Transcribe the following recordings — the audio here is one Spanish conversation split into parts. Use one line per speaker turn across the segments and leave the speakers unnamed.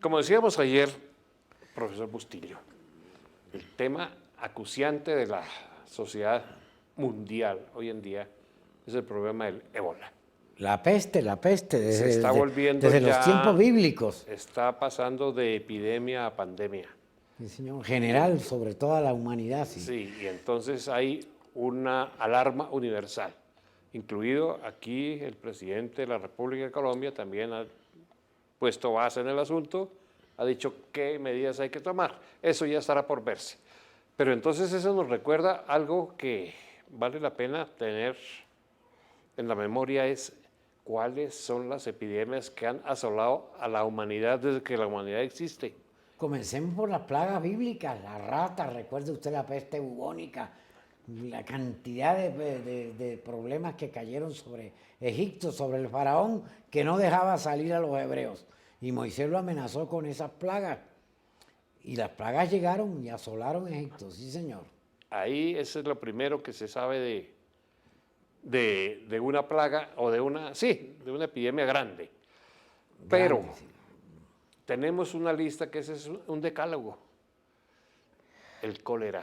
Como decíamos ayer, profesor Bustillo, el tema acuciante de la sociedad mundial hoy en día es el problema del ébola.
La peste,
Se está volviendo
desde los
ya,
tiempos bíblicos.
está pasando de epidemia a pandemia.
Sí, señor. General, sobre toda la humanidad, sí.
Sí, y entonces hay una alarma universal, incluido aquí el presidente de la República de Colombia también ha puesto base en el asunto, ha dicho qué medidas hay que tomar. Eso ya estará por verse. Pero entonces eso nos recuerda algo que vale la pena tener en la memoria, es cuáles son las epidemias que han asolado a la humanidad desde que la humanidad existe.
Comencemos por las plagas bíblicas, las ratas, recuerde usted la peste bubónica, la cantidad de problemas que cayeron sobre Egipto, sobre el faraón, que no dejaba salir a los hebreos. Y Moisés lo amenazó con esas plagas. Y las plagas llegaron y asolaron Egipto, sí señor.
Ahí eso es lo primero que se sabe de una plaga o de una epidemia grande. Pero
Grande, sí.
tenemos una lista que es un decálogo. El cólera.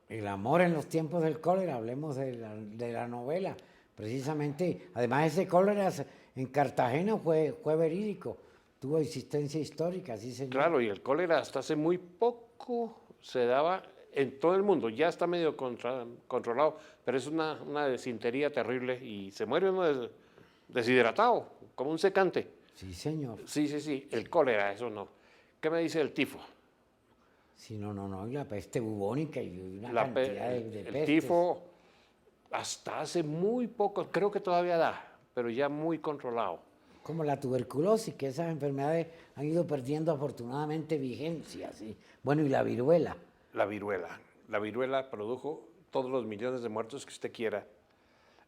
El amor en los tiempos del cólera, hablemos de la novela. Precisamente, además ese cólera en Cartagena fue verídico, tuvo existencia histórica, sí señor.
Claro, y el cólera hasta hace muy poco se daba en todo el mundo, ya está medio controlado, pero es una desintería terrible y se muere uno deshidratado, como un secante.
Sí señor.
Sí, el cólera, eso no. ¿Qué me dice el tifo?
Sí, no, y la peste bubónica y una cantidad de
El
pestes.
tifo hasta hace muy poco, creo que todavía da, pero ya muy controlado.
Como la tuberculosis, que esas enfermedades han ido perdiendo afortunadamente vigencia, sí. Bueno, y la viruela.
La viruela produjo todos los millones de muertos que usted quiera.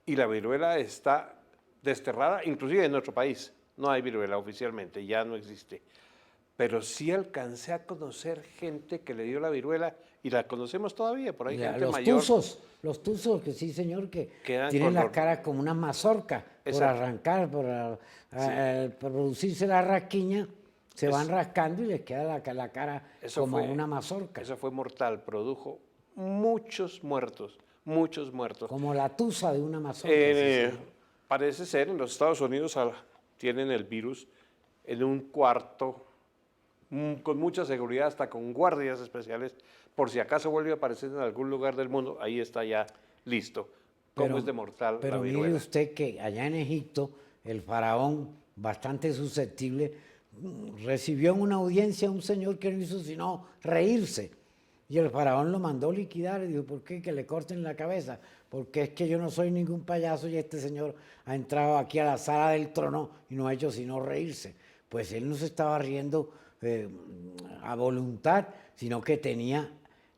Y la viruela está desterrada, inclusive en nuestro país. No hay viruela oficialmente, ya no existe. Pero sí alcancé a conocer gente que le dio la viruela y la conocemos todavía, por ahí gente mayor.
Los tuzos, que sí señor, que
Quedan
tienen
con
la
los-
cara como una mazorca, por
Exacto.
arrancar, por producirse la rasquiña, se van
Es-
rascando y les queda la cara como una mazorca.
Eso fue mortal, produjo muchos muertos, muchos muertos.
Como la tusa de una mazorca. Sí, señor.
Parece ser, en los Estados Unidos tienen el virus en un cuarto, con mucha seguridad, hasta con guardias especiales, por si acaso vuelve a aparecer en algún lugar del mundo, ahí está ya listo. ¿Cómo es de mortal la
Pero
viruela?
mire usted que allá en Egipto, el faraón, bastante susceptible, recibió en una audiencia a un señor que no hizo sino reírse. Y el faraón lo mandó liquidar y dijo, ¿por qué? Que le corten la cabeza. Porque es que yo no soy ningún payaso y este señor ha entrado aquí a la sala del trono y no ha hecho sino reírse. Pues él no se estaba riendo a voluntad, sino que tenía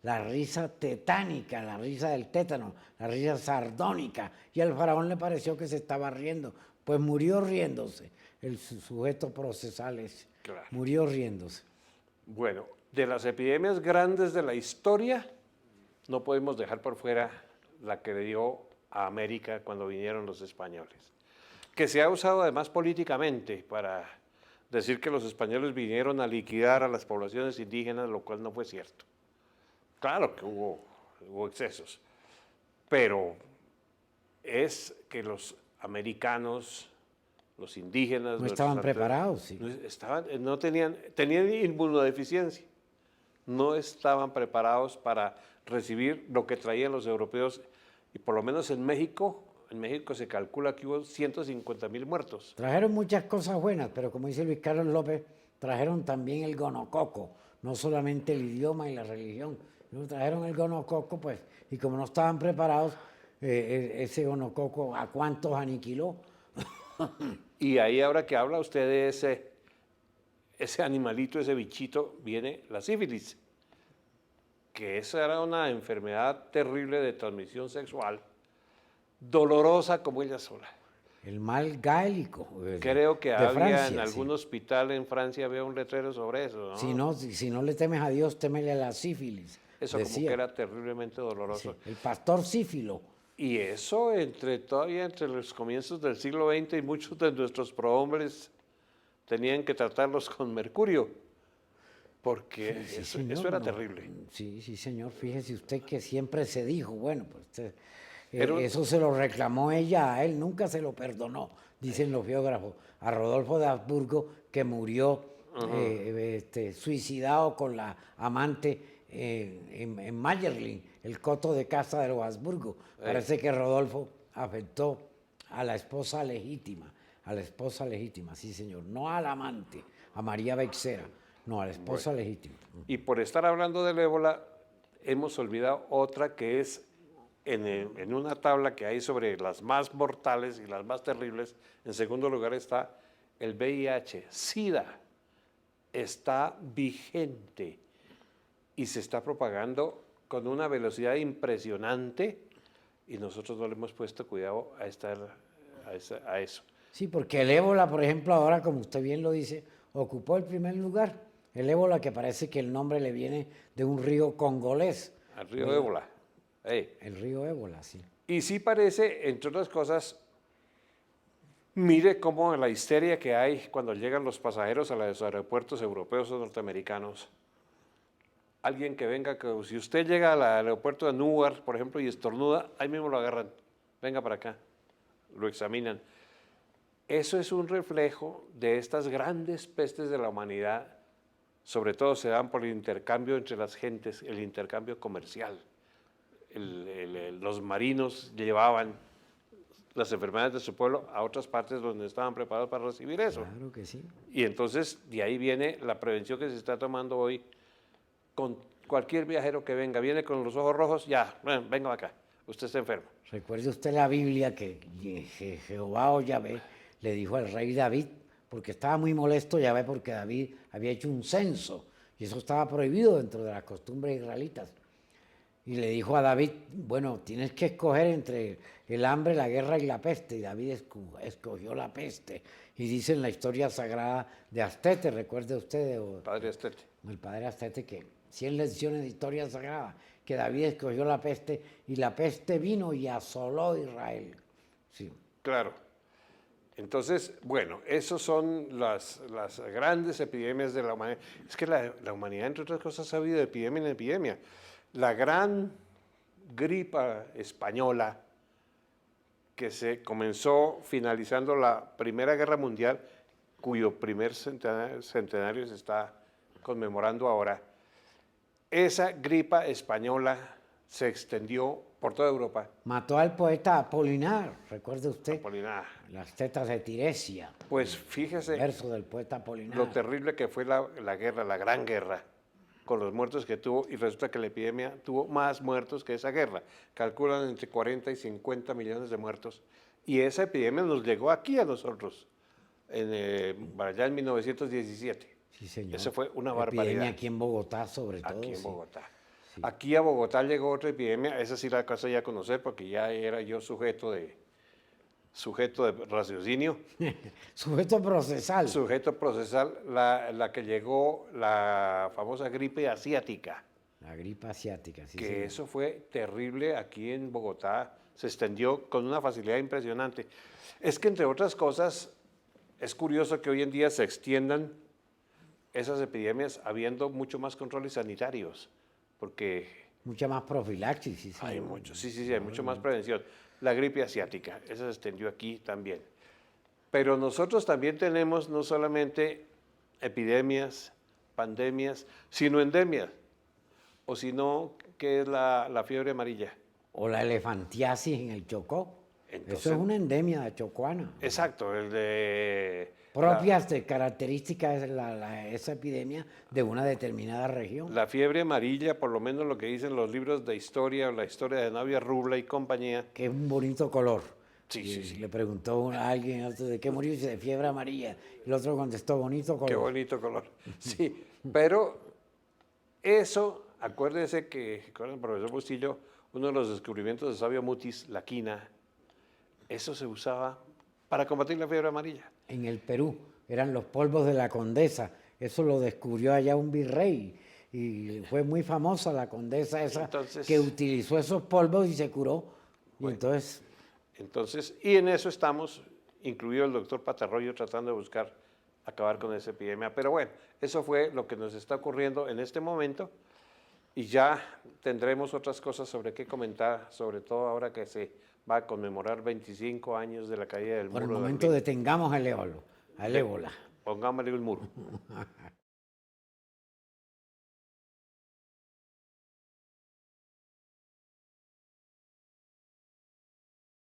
la risa tetánica, la risa del tétano, la risa sardónica, y al faraón le pareció que se estaba riendo, pues murió riéndose, el sujeto procesal ese,
Claro.
murió riéndose.
Bueno, de las epidemias grandes de la historia, no podemos dejar por fuera la que le dio a América cuando vinieron los españoles, que se ha usado además políticamente para decir que los españoles vinieron a liquidar a las poblaciones indígenas, lo cual no fue cierto. Claro que hubo excesos, pero es que los americanos, los indígenas,
No estaban preparados, sí.
tenían inmunodeficiencia, no estaban preparados para recibir lo que traían los europeos, y por lo menos en México se calcula que hubo 150,000 muertos.
Trajeron muchas cosas buenas, pero como dice Luis Carlos López, trajeron también el gonococo, no solamente el idioma y la religión, trajeron el gonococo, pues, y como no estaban preparados, ese gonococo, ¿a cuántos aniquiló?
Y ahí ahora que habla usted de ese animalito, ese bichito, viene la sífilis, que esa era una enfermedad terrible de transmisión sexual, dolorosa como ella sola.
El mal gálico.
Creo que
de
había
Francia,
en algún
sí.
hospital en Francia, había un letrero sobre eso, ¿no?
Si no le temes a Dios, témele a la sífilis.
Eso
decía.
como que era terriblemente doloroso.
Sí, el pastor sífilo.
Y eso todavía entre los comienzos del siglo XX y muchos de nuestros prohombres tenían que tratarlos con mercurio, porque
Sí,
eso,
señor,
eso era
no.
terrible.
Sí, sí, señor. Fíjese usted que siempre se dijo, bueno, pues
Era un-
eso se lo reclamó ella a él, nunca se lo perdonó, dicen los biógrafos. A Rodolfo de Habsburgo, que murió suicidado con la amante en Mayerling, el coto de casa de los Habsburgo. Parece que Rodolfo afectó a la esposa legítima, sí, señor, no al amante, a María Beixera, no, a la esposa legítima.
Y por estar hablando del ébola, hemos olvidado otra que es en una tabla que hay sobre las más mortales y las más terribles. En segundo lugar está el VIH, SIDA. Está vigente y se está propagando con una velocidad impresionante y nosotros no le hemos puesto cuidado a eso.
Sí, porque el ébola, por ejemplo, ahora, como usted bien lo dice, ocupó el primer lugar. El ébola, que parece que el nombre le viene de un río congolés,
Al río ébola. Ey.
el río ébola, sí.
Y sí parece, entre otras cosas, mire cómo la histeria que hay cuando llegan los pasajeros a los aeropuertos europeos o norteamericanos. Alguien que venga, que si usted llega al aeropuerto de Newark, por ejemplo, y estornuda, ahí mismo lo agarran. Venga para acá, lo examinan. Eso es un reflejo de estas grandes pestes de la humanidad. Sobre todo se dan por el intercambio entre las gentes, el intercambio comercial. Los marinos llevaban las enfermedades de su pueblo a otras partes donde estaban preparados para recibir eso.
Claro que sí.
Y entonces de ahí viene la prevención que se está tomando hoy con cualquier viajero que venga. Viene con los ojos rojos, ya, bueno, venga acá, usted está enfermo.
Recuerde usted la Biblia que Jehová o Yahvé le dijo al rey David, porque estaba muy molesto Yahvé porque David había hecho un censo y eso estaba prohibido dentro de las costumbres israelitas. Y le dijo a David, bueno, tienes que escoger entre el hambre, la guerra y la peste. Y David escogió la peste. Y dice en la historia sagrada de Astete, recuerde usted,
Padre Estete.
el padre Astete, que 100 lecciones de historia sagrada, que David escogió la peste y la peste vino y asoló a Israel. Sí.
Claro. Entonces, bueno, esas son las grandes epidemias de la humanidad. Es que la humanidad, entre otras cosas, ha habido de epidemia en epidemia. La gran gripa española, que se comenzó finalizando la Primera Guerra Mundial, cuyo primer centenario se está conmemorando ahora, esa gripa española se extendió por toda Europa.
Mató al poeta Apolinar, recuerde usted,
Apolinar.
las tetas de Tiresia,
Pues fíjese
verso del poeta Apolinar.
lo terrible que fue la guerra, la gran guerra, con los muertos que tuvo, y resulta que la epidemia tuvo más muertos que esa guerra. Calculan entre 40 y 50 millones de muertos. Y esa epidemia nos llegó aquí a nosotros, allá en 1917.
Sí, señor.
Eso fue una
Epidemia
barbaridad.
aquí en Bogotá, sobre todo.
Aquí en
sí.
Bogotá. Aquí a Bogotá llegó otra epidemia, esa sí la casa ya conocer porque ya era yo sujeto de raciocinio.
Sujeto procesal.
Sujeto procesal, la que llegó, la famosa gripe asiática,
La gripe asiática, sí,
que
señor.
eso fue terrible aquí en Bogotá, se extendió con una facilidad impresionante. Es que entre otras cosas, es curioso que hoy en día se extiendan esas epidemias habiendo mucho más controles sanitarios, porque
Mucha más profilaxis, sí, señor.
hay mucho, sí, hay mucho más prevención. La gripe asiática, esa se extendió aquí también. Pero nosotros también tenemos no solamente epidemias, pandemias, sino endemias. O si no, ¿qué es la fiebre amarilla?
O la elefantiasis en el Chocó.
Entonces-
Eso es una endemia chocuana.
Exacto, el de...
Propias de características de esa epidemia de una determinada región.
La fiebre amarilla, por lo menos lo que dicen los libros de historia, o la historia de Navia Rubla y compañía.
Que es un bonito color.
Sí,
Y
sí, sí.
le preguntó a alguien otro, de qué murió, y dice, de fiebre amarilla. Y el otro contestó, bonito color.
Qué bonito color. Sí, pero eso, acuérdese que, con el profesor Bustillo, uno de los descubrimientos de Sabio Mutis, la quina, eso se usaba para combatir la fiebre amarilla.
En el Perú eran los polvos de la condesa. Eso lo descubrió allá un virrey. Y fue muy famosa la condesa esa
Entonces-
que utilizó esos polvos y se curó. Y entonces,
Y en eso estamos, incluido el doctor Patarroyo, tratando de buscar acabar con esa epidemia. Pero bueno, eso fue lo que nos está ocurriendo en este momento y ya tendremos otras cosas sobre qué comentar, sobre todo ahora que se va a conmemorar 25 años de la caída del
Por el
muro de
momento
Berlín.
detengamos al ébola.
Pongámosle el muro.